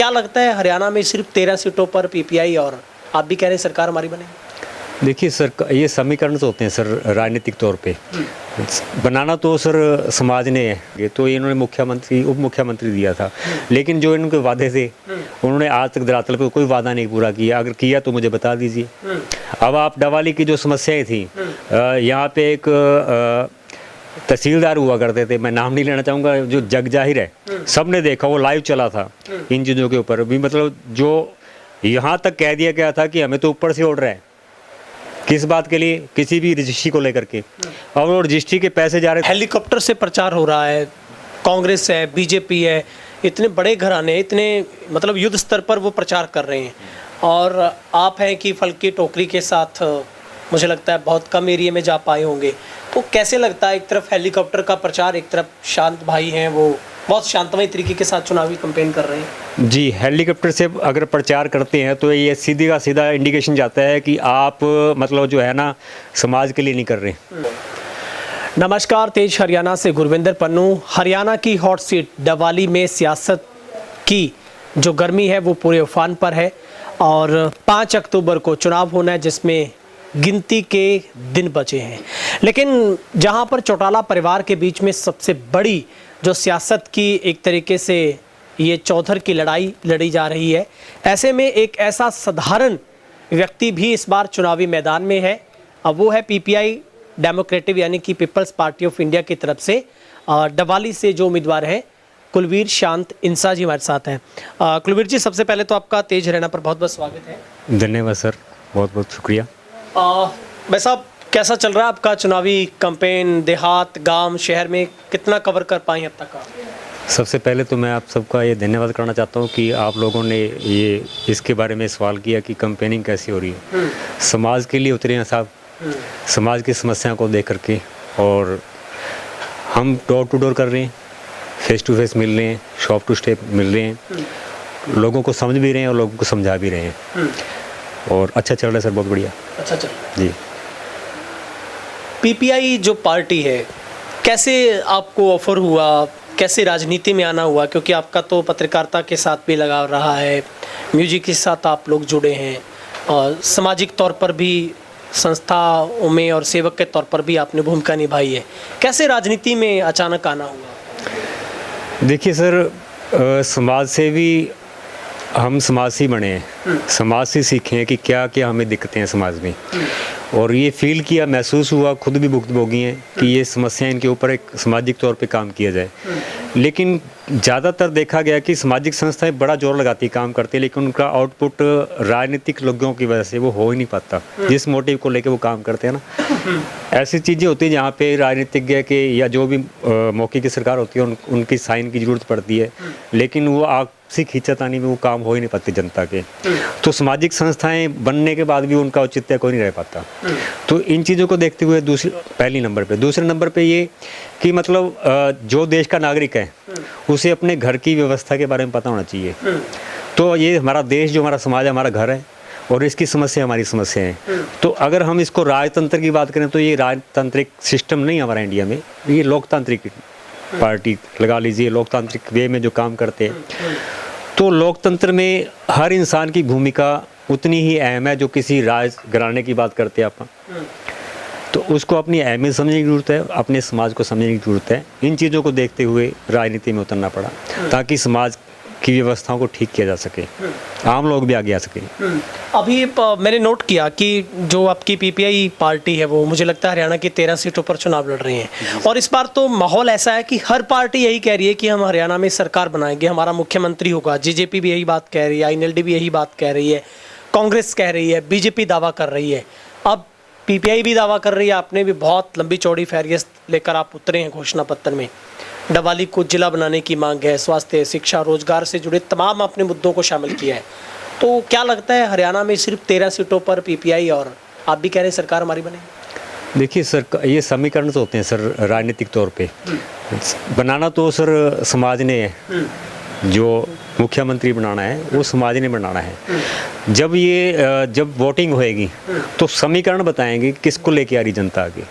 क्या लगता है हरियाणा में सिर्फ 13 सीटों पर पीपीआई और आप भी कह रहे हैं सरकार हमारी बनेगी? देखिए सर, ये समीकरण तो होते हैं सर राजनीतिक तौर पे। बनाना तो सर समाज ने है, तो इन्होंने मुख्यमंत्री उप मुख्यमंत्री दिया था, लेकिन जो इनके वादे थे उन्होंने आज तक धरातल पे कोई वादा नहीं पूरा किया। अगर किया तो मुझे बता दीजिए। अब आप डवाली की जो समस्याएं थी, यहाँ पे एक तहसीलदार हुआ करते थे, मैं नाम नहीं लेना चाहूँगा, जो जग जाहिर है, सबने देखा, वो लाइव चला था इन चीज़ों के ऊपर भी। मतलब जो यहाँ तक कह दिया गया था कि हमें तो ऊपर से ऑर्डर है, किस बात के लिए? किसी भी रजिस्ट्री को लेकर के, और वो रजिस्ट्री के पैसे जा रहे। हेलीकॉप्टर से प्रचार हो रहा है, कांग्रेस है, बीजेपी है, इतने बड़े घराने, इतने मतलब युद्ध स्तर पर वो प्रचार कर रहे हैं, और आप हैं कि फल की टोकरी के साथ मुझे लगता है बहुत कम एरिया में जा पाए होंगे। तो कैसे लगता है, एक तरफ हेलीकॉप्टर का प्रचार, एक तरफ शांत भाई हैं, वो बहुत शांतमय तरीके के साथ चुनावी कैंपेन कर रहे हैं? जी, हेलीकॉप्टर से अगर प्रचार करते हैं तो ये सीधी का सीधा इंडिकेशन जाता है कि आप मतलब जो है ना, समाज के लिए नहीं कर रहे। नमस्कार, तेज हरियाणा से गुरविंदर पन्नू। हरियाणा की हॉट सीट डवाली में सियासत की जो गर्मी है वो पूरे उफान पर है, और 5 अक्टूबर को चुनाव होना है, जिसमें गिनती के दिन बचे हैं। लेकिन जहां पर चौटाला परिवार के बीच में सबसे बड़ी जो सियासत की एक तरीके से ये चौधर की लड़ाई लड़ी जा रही है, ऐसे में एक ऐसा साधारण व्यक्ति भी इस बार चुनावी मैदान में है। अब वो है पीपीआई डेमोक्रेटिक यानी कि पीपल्स पार्टी ऑफ इंडिया की तरफ से डवाली से जो उम्मीदवार है कुलवीर शांत इंसा जी हमारे साथ हैं। कुलवीर जी, सबसे पहले तो आपका तेज हरियाणा पर बहुत बहुत स्वागत है। धन्यवाद सर, बहुत बहुत शुक्रिया। भाई साहब, कैसा चल रहा है आपका चुनावी कैंपेन? देहात, गांव, शहर में कितना कवर कर पाए अब तक आप? सबसे पहले तो मैं आप सबका ये धन्यवाद करना चाहता हूँ कि आप लोगों ने ये इसके बारे में सवाल किया कि कैंपेनिंग कैसी हो रही है। समाज के लिए उतरे हैं साहब, समाज की समस्याओं को देख करके, और हम डोर टू डोर कर रहे हैं, फेस टू फेस मिल रहे हैं, शॉप टू स्टेप मिल रहे हैं, लोगों को समझ भी रहे हैं और लोगों को समझा भी रहे हैं, और अच्छा चल रहा है सर, बहुत बढ़िया। अच्छा चल जी। पीपीआई जो पार्टी है, कैसे आपको ऑफर हुआ, कैसे राजनीति में आना हुआ? क्योंकि आपका तो पत्रकारिता के साथ भी लगाव रहा है, म्यूजिक के साथ आप लोग जुड़े हैं, और सामाजिक तौर पर भी संस्थाओं में और सेवक के तौर पर भी आपने भूमिका निभाई है। कैसे राजनीति में अचानक आना हुआ? देखिए सर, समाज से भी हम समाज से ही बने हैं, समाज से सीखे हैं कि क्या क्या हमें दिक्कतें हैं समाज में, और ये फील किया, महसूस हुआ, खुद भी भुक्तभोगी हैं कि ये समस्याएं, इनके ऊपर एक सामाजिक तौर पे काम किया जाए। लेकिन ज़्यादातर देखा गया कि सामाजिक संस्थाएं बड़ा जोर लगाती काम करती है, लेकिन उनका आउटपुट राजनीतिक लोगों की वजह से वो हो ही नहीं पाता, जिस मोटिव को लेके वो काम करते हैं ना। ऐसी चीज़ें होती हैं जहाँ पे राजनीतिज्ञ के या जो भी मौके की सरकार होती है उनकी साइन की ज़रूरत पड़ती है, लेकिन वो आपसी खींचातानी में वो काम हो ही नहीं पाती जनता के। तो सामाजिक संस्थाएं बनने के बाद भी उनका औचित्य कोई नहीं रह पाता। तो इन चीज़ों को देखते हुए दूसरे नंबर पे ये कि मतलब जो देश का नागरिक है उसे अपने घर की व्यवस्था के बारे में पता होना चाहिए। तो ये हमारा देश, जो हमारा समाज है, हमारा घर है, और इसकी समस्या हमारी समस्या है। तो अगर हम इसको राजतंत्र की बात करें तो ये राजतांत्रिक सिस्टम नहीं हमारा इंडिया में, ये लोकतांत्रिक पार्टी लगा लीजिए, लोकतांत्रिक वे में जो काम करते हैं। तो लोकतंत्र में हर इंसान की भूमिका उतनी ही अहम है जो किसी राज घराने की बात करते हैं आप, तो उसको अपनी अहमियत समझने की ज़रूरत है, अपने समाज को समझने की ज़रूरत है। इन चीज़ों को देखते हुए राजनीति में उतरना पड़ा, ताकि समाज की व्यवस्थाओं को ठीक किया जा सके, आम लोग भी आगे आ सके। अभी मैंने नोट किया कि जो आपकी पीपीआई पार्टी है वो मुझे लगता है हरियाणा की 13 सीटों पर चुनाव लड़ रही है, और इस बार तो माहौल ऐसा है कि हर पार्टी यही कह रही है कि हम हरियाणा में सरकार बनाएंगे, हमारा मुख्यमंत्री होगा। जेजेपी भी यही बात कह रही है, आईएनएलडी भी यही बात कह रही है, कांग्रेस कह रही है, बीजेपी दावा कर रही है, अब पीपीआई भी दावा कर रही है। आपने भी बहुत लंबी चौड़ी फहरिस्त लेकर आप उतरे हैं घोषणा पत्र में। डवाली को जिला बनाने की मांग है, स्वास्थ्य, शिक्षा, रोजगार से जुड़े तमाम आपने मुद्दों को शामिल किया है। तो क्या लगता है हरियाणा में सिर्फ 13 सीटों पर पीपीआई और आप भी कह रहे हैं सरकार हमारी बनेगी? देखिए सर, ये समीकरण तो होते हैं सर राजनीतिक तौर पे। बनाना तो सर समाज ने है, जो मुख्यमंत्री बनाना है वो समाज ने बनाना है। जब वोटिंग होएगी तो समीकरण बताएंगे किसको लेके आ रही जनता आगे।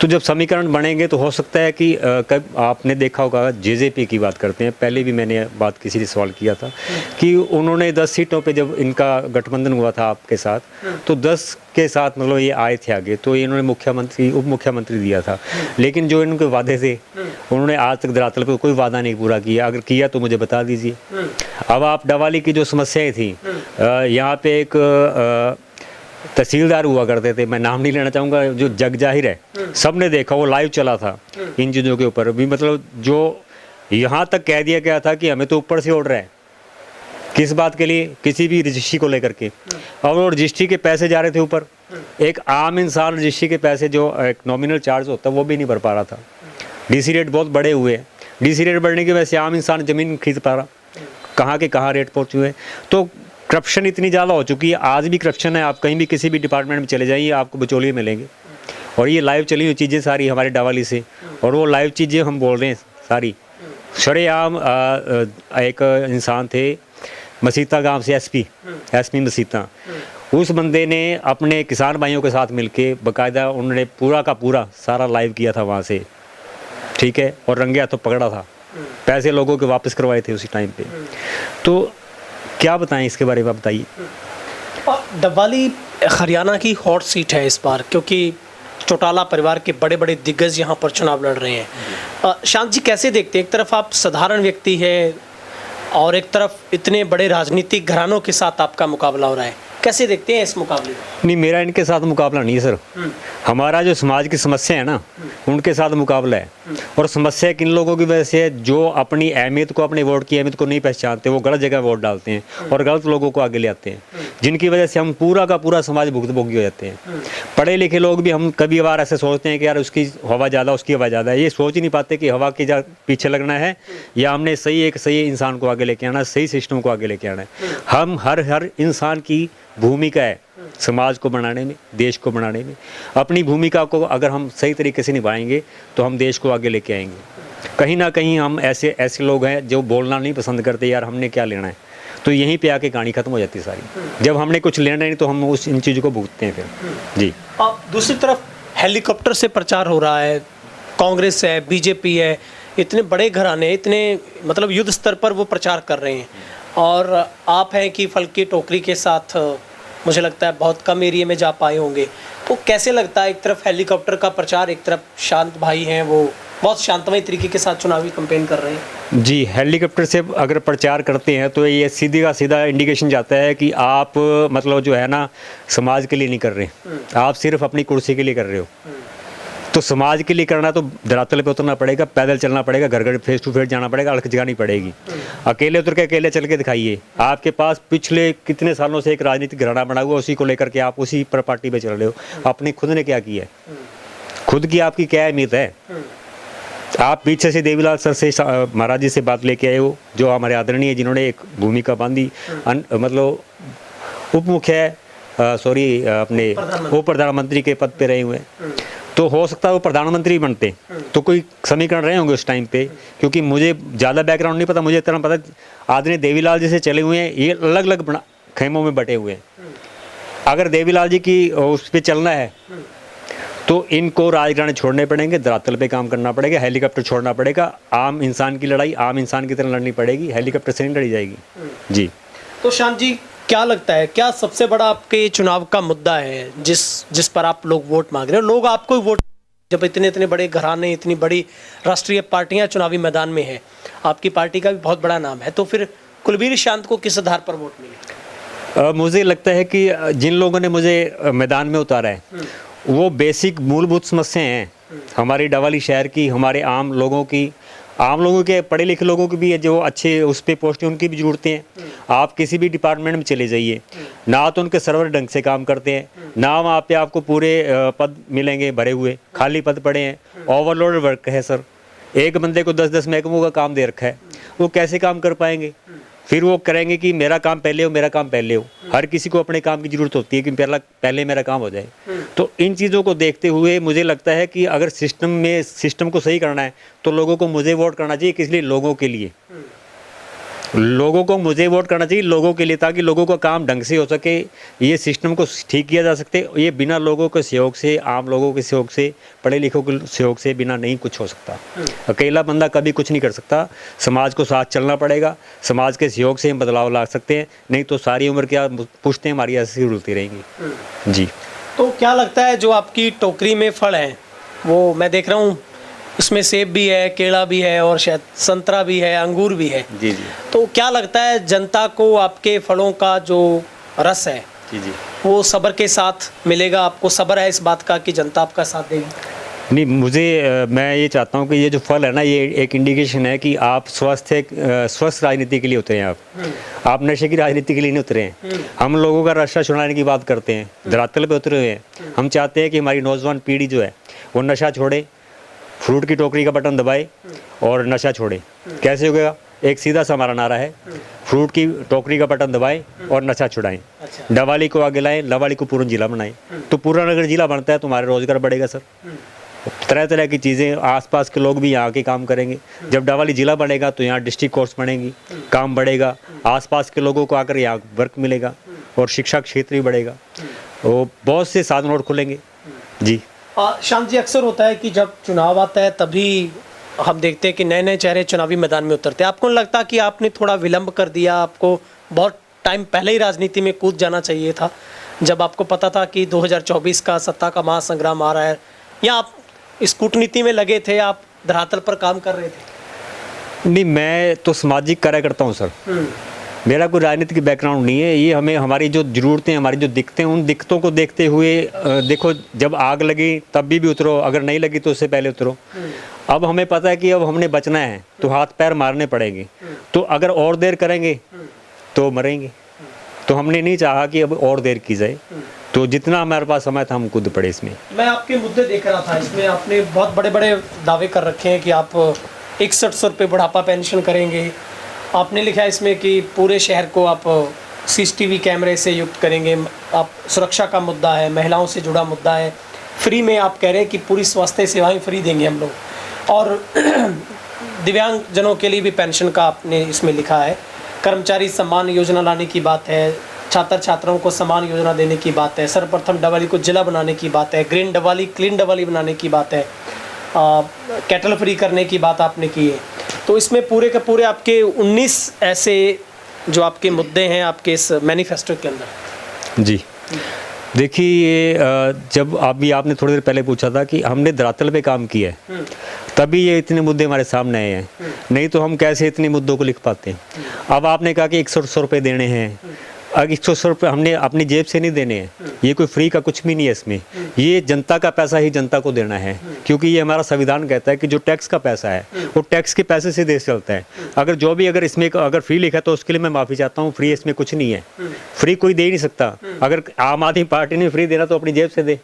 तो जब समीकरण बनेंगे तो हो सकता है कि कब आपने देखा होगा जेजेपी की बात करते हैं, पहले भी मैंने बात किसी ने सवाल किया था कि उन्होंने 10 सीटों पे जब इनका गठबंधन हुआ था आपके साथ, तो 10 के साथ मतलब ये आए थे आगे, तो इन्होंने मुख्यमंत्री उप मुख्यमंत्री दिया था। लेकिन जो इनके वादे थे उन्होंने आज तक धरातल पे कोई वादा नहीं पूरा किया। अगर किया तो मुझे बता दीजिए। अब आप डवाली की जो समस्याएं थी, यहाँ पे एक तहसीलदार हुआ करते थे, मैं नाम नहीं लेना चाहूँगा, जो जग जाहिर है सबने देखा, वो लाइव चला था इन चीज़ों के ऊपर भी। मतलब जो यहाँ तक कह दिया गया था कि हमें तो ऊपर से ऑर्डर है, किस बात के लिए, किसी भी रजिस्ट्री को लेकर के। और वो रजिस्ट्री के पैसे जा रहे थे ऊपर, एक आम इंसान रजिस्ट्री के पैसे जो एक नॉमिनल चार्ज होता है वो भी नहीं भर पा रहा था। डीसी रेट बहुत बड़े हुए हैं, डीसी रेट बढ़ने की वजह से आम इंसान ज़मीन खरीद पा रहा, कहाँ के कहाँ रेट पहुँचे हुए। तो करप्शन इतनी ज़्यादा हो चुकी है, आज भी करप्शन है। आप कहीं भी किसी भी डिपार्टमेंट में चले जाइए, आपको बिचौलिए मिलेंगे। और ये लाइव चली हुई चीज़ें सारी हमारे डवाली से, और वो लाइव चीज़ें हम बोल रहे हैं सारी। शरेआम एक इंसान थे मसीता गांव से, एसपी मसीता, उस बंदे ने अपने किसान भाइयों के साथ मिलके बाकायदा उन्होंने पूरा का पूरा सारा लाइव किया था वहाँ से, ठीक है, और रंगे हाथों पकड़ा था, पैसे लोगों के वापस करवाए थे उसी टाइम पे। तो क्या बताएं इसके बारे में, आप बताइए। डवाली हरियाणा की हॉट सीट है इस बार, क्योंकि चौटाला परिवार के बड़े बड़े दिग्गज यहाँ पर चुनाव लड़ रहे हैं। शांत जी, कैसे देखते हैं? एक तरफ आप साधारण व्यक्ति है और एक तरफ इतने बड़े राजनीतिक घरानों के साथ आपका मुकाबला हो रहा है, कैसे देखते हैं इस मुकाबले को? नहीं, मेरा इनके साथ मुकाबला नहीं है सर। हमारा जो समाज की समस्या है ना, उनके साथ मुकाबला है। और समस्या किन लोगों की वजह से है, जो अपनी अहमियत को, अपने वोट की अहमियत को नहीं पहचानते, वो गलत जगह वोट डालते हैं और गलत लोगों को आगे ले आते हैं, जिनकी वजह से हम पूरा का पूरा समाज भुक्तभोगी हो जाते हैं। पढ़े लिखे लोग भी हम कभी बार ऐसे सोचते हैं कि यार उसकी हवा ज़्यादा, उसकी हवा ज़्यादा है। ये सोच ही नहीं पाते कि हवा के पीछे लगना है या हमने एक सही इंसान को आगे लेके आना, सही सिस्टम को आगे लेके आना है। हम हर इंसान की भूमिका है समाज को बनाने में, देश को बनाने में। अपनी भूमिका को अगर हम सही तरीके से निभाएंगे तो हम देश को आगे लेके आएंगे। कहीं ना कहीं हम ऐसे लोग हैं जो बोलना नहीं पसंद करते, यार हमने क्या लेना है, तो यहीं पे आके कहानी खत्म हो जाती है सारी। जब हमने कुछ लेना नहीं तो हम इन चीज़ों को भुगतते हैं फिर। जी। अब दूसरी तरफ हेलीकॉप्टर से प्रचार हो रहा है, कांग्रेस है, बीजेपी है, इतने बड़े घराने, इतने मतलब युद्ध स्तर पर वो प्रचार कर रहे हैं, और आप हैं कि फल की टोकरी के साथ मुझे लगता है बहुत कम एरिया में जा पाए होंगे। तो कैसे लगता है, एक तरफ हेलीकॉप्टर का प्रचार, एक तरफ शांत भाई हैं, वो बहुत शांतमय तरीके के साथ चुनावी कैंपेन कर रहे हैं? जी, हेलीकॉप्टर से अगर प्रचार करते हैं तो ये सीधी का सीधा इंडिकेशन जाता है कि आप मतलब जो है ना समाज के लिए नहीं कर रहे, आप सिर्फ अपनी कुर्सी के लिए कर रहे हो। तो समाज के लिए करना तो धरातल पे उतरना पड़ेगा, पैदल चलना पड़ेगा, घर घर फेस टू फेस जाना पड़ेगा, अड़क जगानी पड़ेगी। अकेले उतर के अकेले चल के दिखाइए। आपके पास पिछले कितने सालों से एक राजनीतिक घराना बना हुआ, उसी को लेकर के आप उसी पर पार्टी पे चल रहे हो। आपने खुद ने क्या किया है, खुद की आपकी क्या अहमियत है? आप पीछे से देवीलाल सर से महाराज जी से बात लेके आए हो, जो हमारे आदरणीय, जिन्होंने एक भूमिका बांधी, मतलब उप मुख्य अपने उप प्रधानमंत्री के पद पे रहे हुए हैं। तो हो सकता है वो प्रधानमंत्री बनते तो कोई समीकरण रहे होंगे उस टाइम पे, क्योंकि मुझे ज़्यादा बैकग्राउंड नहीं पता। मुझे इतना पता आदरणीय देवीलाल जी से चले हुए हैं, ये अलग अलग खेमों में बटे हुए हैं। अगर देवीलाल जी की उस पर चलना है तो इनको राजघराने छोड़ने पड़ेंगे, धरातल पे काम करना पड़ेगा, हेलीकॉप्टर छोड़ना पड़ेगा। आम इंसान की लड़ाई आम इंसान की तरह लड़नी पड़ेगी, हेलीकॉप्टर से नहीं लड़ी जाएगी। जी। तो शांत जी, क्या लगता है, क्या सबसे बड़ा आपके चुनाव का मुद्दा है जिस पर आप लोग वोट मांग रहे हो? लोग आपको ही वोट, जब इतने बड़े घराने, इतनी बड़ी राष्ट्रीय पार्टियां चुनावी मैदान में हैं, आपकी पार्टी का भी बहुत बड़ा नाम है, तो फिर कुलबीर शांत को किस आधार पर वोट मिले? मुझे लगता है कि जिन लोगों ने मुझे मैदान में उतारा है वो बेसिक मूलभूत समस्याएं हैं हमारी डवाली शहर की, हमारे आम लोगों की, आम लोगों के, पढ़े लिखे लोगों की भी है, जो अच्छे उस पर पोस्ट है उनकी भी ज़रूरतें हैं। आप किसी भी डिपार्टमेंट में चले जाइए, ना तो उनके सर्वर ढंग से काम करते हैं, ना वहाँ पे आपको पूरे पद मिलेंगे भरे हुए, खाली पद पड़े हैं, ओवरलोड वर्क है सर। एक बंदे को 10-10 महकमों का काम दे रखा है, वो कैसे काम कर पाएंगे? फिर वो करेंगे कि मेरा काम पहले हो, मेरा काम पहले हो। हर किसी को अपने काम की ज़रूरत होती है कि पहले मेरा काम हो जाए। तो इन चीज़ों को देखते हुए मुझे लगता है कि अगर सिस्टम को सही करना है तो लोगों को मुझे वोट करना चाहिए, किस लिए? लोगों के लिए। लोगों को मुझे वोट करना चाहिए लोगों के लिए, ताकि लोगों का काम ढंग से हो सके, ये सिस्टम को ठीक किया जा सकते। ये बिना लोगों के सहयोग से, आम लोगों के सहयोग से, पढ़े लिखों के सहयोग से बिना नहीं कुछ हो सकता। अकेला बंदा कभी कुछ नहीं कर सकता, समाज को साथ चलना पड़ेगा, समाज के सहयोग से हम बदलाव ला सकते हैं, नहीं तो सारी उम्र क्या पुश्तें हमारी ऐसी रुलती रहेंगी। जी। तो क्या लगता है जो आपकी टोकरी में फल हैं, वो मैं देख रहा हूँ उसमें सेब भी है, केला भी है और शायद संतरा भी है, अंगूर भी है। जी जी। तो क्या लगता है जनता को आपके फलों का जो रस है जी जी। वो सब्र के साथ मिलेगा? आपको सब्र है इस बात का कि जनता आपका साथ देगी? नहीं, मुझे मैं ये चाहता हूँ कि ये जो फल है ना, ये एक इंडिकेशन है कि आप स्वस्थ राजनीति के लिए उतरे हैं। आप नशे की राजनीति के लिए नहीं उतरे हैं। हम लोगों का नशा छुड़ाने की बात करते हैं, धरातल पे उतरे हुए हैं। हम चाहते हैं कि हमारी नौजवान पीढ़ी जो है वो नशा छोड़े, फ्रूट की टोकरी का बटन दबाए और नशा छोड़े। कैसे हो गया? एक सीधा सा हमारा नारा है, फ्रूट की टोकरी का बटन दबाएं और नशा छुड़ाएं। अच्छा। डवाली को आगे लाएं, लवाली को पूर्ण जिला बनाएं। तो पूरा नगर जिला बनता है, तुम्हारा रोजगार बढ़ेगा सर। तरह तरह की चीज़ें, आसपास के लोग भी यहाँ के काम करेंगे। जब डवाली जिला बनेगा तो यहाँ डिस्ट्रिक्ट कोर्स बनेंगी, काम बढ़ेगा, आसपास के लोगों को आकर यहाँ वर्क मिलेगा और शिक्षा क्षेत्र भी बढ़ेगा। वो बहुत से साधन और खुलेंगे। जी। शांत जी, अक्सर होता है कि जब चुनाव आता है तभी हम देखते हैं कि नए नए चेहरे चुनावी मैदान में उतरते हैं। आपको नहीं लगता कि आपने थोड़ा विलंब कर दिया? आपको बहुत टाइम पहले ही राजनीति में कूद जाना चाहिए था, जब आपको पता था कि 2024 का सत्ता का महासंग्राम आ रहा है, या आप इस कूटनीति में लगे थे, आप धरातल पर काम कर रहे थे? नहीं, मैं तो सामाजिक कार्य करता हूँ सर। मेरा कोई राजनीतिक बैकग्राउंड नहीं है। ये हमें हमारी जो ज़रूरतें, हमारी जो दिक्कतें, उन दिक्कतों को देखते हुए देखो, जब आग लगी तब भी उतरो, अगर नहीं लगी तो उससे पहले उतरो। अब हमें पता है कि अब हमने बचना है तो हाथ पैर मारने पड़ेंगे। तो अगर और देर करेंगे तो मरेंगे। तो हमने नहीं चाहा कि अब और देर की जाए, तो जितना हमारे पास समय था हम कूद पड़े इसमें। मैं आपके मुद्दे देख रहा था, इसमें आपने बहुत बड़े बड़े दावे कर रखे हैं कि आप 6100 रुपये बुढ़ापा पेंशन करेंगे। आपने लिखा है इसमें कि पूरे शहर को आप CCTV कैमरे से युक्त करेंगे। आप सुरक्षा का मुद्दा है, महिलाओं से जुड़ा मुद्दा है, फ्री में आप कह रहे हैं कि पूरी स्वास्थ्य सेवाएं फ्री देंगे हम लोग, और दिव्यांग जनों के लिए भी पेंशन का आपने इसमें लिखा है। कर्मचारी सम्मान योजना लाने की बात है, छात्र छात्राओं को समान योजना देने की बात है, सर्वप्रथम डवाली को जिला बनाने की बात है, ग्रीन डवाली, क्लीन डवाली बनाने की बात है, कैटल फ्री करने की बात आपने की है। तो इसमें पूरे के पूरे आपके 19 ऐसे जो आपके मुद्दे हैं आपके इस मैनिफेस्टो के अंदर। जी। देखिए, ये जब अभी आपने थोड़ी देर पहले पूछा था कि हमने धरातल पे काम किया है, तभी ये इतने मुद्दे हमारे सामने आए हैं, नहीं तो हम कैसे इतने मुद्दों को लिख पाते हैं। अब आपने कहा कि 100 रुपये देने हैं। अब 100 रुपये हमने अपनी जेब से नहीं देने हैं, ये कोई फ्री का कुछ भी नहीं है इसमें। ये जनता का पैसा ही जनता को देना है, क्योंकि ये हमारा संविधान कहता है कि जो टैक्स का पैसा है वो टैक्स के पैसे से देश चलता है। अगर इसमें अगर फ्री लिखा है तो उसके लिए मैं माफ़ी चाहता हूँ, फ्री इसमें कुछ नहीं है। फ्री कोई दे ही नहीं सकता। अगर आम आदमी पार्टी ने फ्री देना तो अपनी जेब से दे,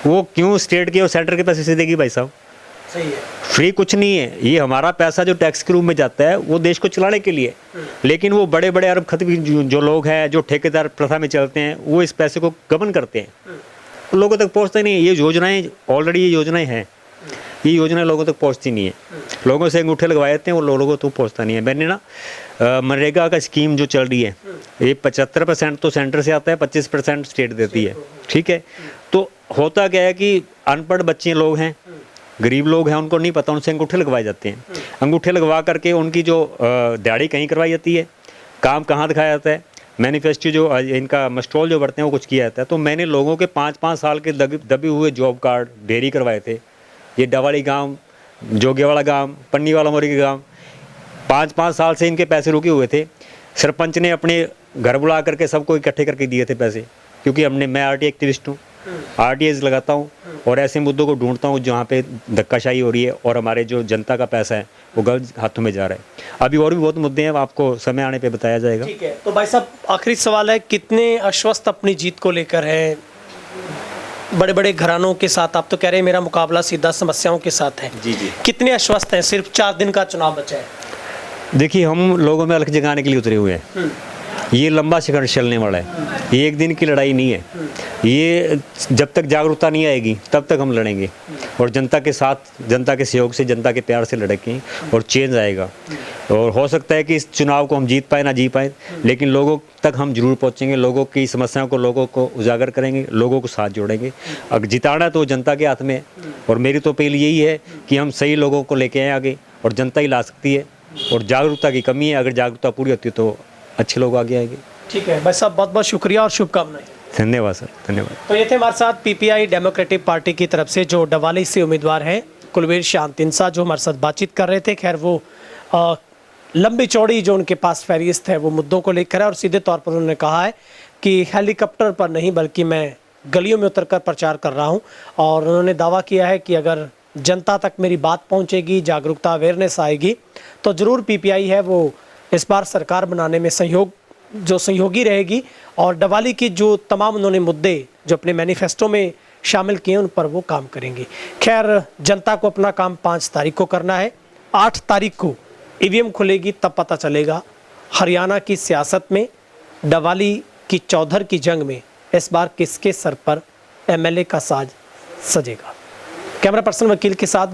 वो क्यों स्टेट के और सेंटर के पैसे से देगी भाई साहब? सही है। फ्री कुछ नहीं है। ये हमारा पैसा जो टैक्स के रूप में जाता है वो देश को चलाने के लिए, लेकिन वो बड़े बड़े अरबपति जो लोग हैं, जो ठेकेदार प्रथा में चलते हैं, वो इस पैसे को गबन करते हैं, लोगों तक पहुंचते नहीं है। ये योजनाएं ऑलरेडी ये योजनाएं हैं, ये योजनाएं लोगों तक पहुंचती नहीं है। लोगों से अंगूठे लगवाए जाते हैं, वो लोगों तक पहुंचता नहीं है। मैंने ना मनरेगा का स्कीम जो चल रही है, ये 75% तो सेंटर से आता है, 25% स्टेट देती है, ठीक है। तो होता क्या है कि अनपढ़ बच्चे लोग हैं, गरीब लोग हैं, उनको नहीं पता, उनसे अंगूठे लगवाए जाते हैं। अंगूठे लगवा करके उनकी जो दिहाड़ी कहीं करवाई जाती है, काम कहाँ दिखाया जाता है, मैनिफेस्टो जो इनका मस्टॉल जो बढ़ते हैं वो कुछ किया जाता है। तो मैंने लोगों के 5-5 साल के दबे हुए जॉब कार्ड डेरी करवाए थे। ये डवाली गांव, जोगेवाला गांव, पन्नीवाला मोरी के गांव, 5-5 साल से इनके पैसे रुके हुए थे। सरपंच ने अपने घर बुला करके सबको इकट्ठे करके दिए थे पैसे, क्योंकि मैं RT एक्टिविस्ट हूँ, RTIs लगाता हूँ और ऐसे मुद्दों को ढूंढता हूँ जहाँ पे धक्काशाही हो रही है और हमारे जो जनता का पैसा है वो गलत हाथों में जा रहा है। अभी और भी बहुत मुद्दे हैं, आपको समय आने पे बताया जाएगा। ठीक है। तो भाई साहब, आखिरी सवाल है, कितने आश्वस्त अपनी जीत को लेकर हैं? बड़े बड़े घरानों के साथ आप तो कह रहे हैं मेरा मुकाबला सीधा समस्याओं के साथ है। जी जी। कितने आश्वस्त हैं? सिर्फ 4 दिन का चुनाव बचा है। देखिए, हम लोगों में अलख जगाने के लिए उतरे हुए हैं। ये लंबा संघर्ष चलने वाला है, ये एक दिन की लड़ाई नहीं है। ये जब तक जागरूकता नहीं आएगी तब तक हम लड़ेंगे, और जनता के साथ, जनता के सहयोग से, जनता के प्यार से लड़ेंगे और चेंज आएगा। और हो सकता है कि इस चुनाव को हम जीत पाए ना जीत पाए, लेकिन लोगों तक हम जरूर पहुंचेंगे, लोगों की समस्याओं को लोगों को उजागर करेंगे, लोगों को साथ जोड़ेंगे। अगर जिताना तो जनता के हाथ में है, और मेरी तो अपील यही है कि हम सही लोगों को लेके आए आगे, और जनता ही ला सकती है। और जागरूकता की कमी है, अगर जागरूकता पूरी होती है तो अच्छे लोग आगे आएंगे। ठीक है भाई साहब, बहुत बहुत शुक्रिया और शुभकामनाएं। धन्यवाद सर, धन्यवाद। तो ये थे हमारे साथ पीपीआई डेमोक्रेटिक पार्टी की तरफ से जो डवाली से उम्मीदवार हैं कुलवीर शांत इंसा, जो हमारे साथ बातचीत कर रहे थे। खैर वो लंबी चौड़ी जो उनके पास फहरिस्त है वो मुद्दों को लेकर है, और सीधे तौर पर उन्होंने कहा है कि हेलीकॉप्टर पर नहीं बल्कि मैं गलियों में उतरकर प्रचार कर रहा हूं। और उन्होंने दावा किया है कि अगर जनता तक मेरी बात पहुंचेगी, जागरूकता अवेयरनेस आएगी, तो ज़रूर पीपीआई है वो इस बार सरकार बनाने में सहयोगी रहेगी। और डवाली की जो तमाम उन्होंने मुद्दे जो अपने मैनिफेस्टो में शामिल किए उन पर वो काम करेंगी। खैर जनता को अपना काम 5 तारीख को करना है। 8 तारीख को ईवीएम खुलेगी, तब पता चलेगा हरियाणा की सियासत में डवाली की चौधर की जंग में इस बार किसके सर पर एमएलए का साज सजेगा। कैमरा पर्सन वकील के साथ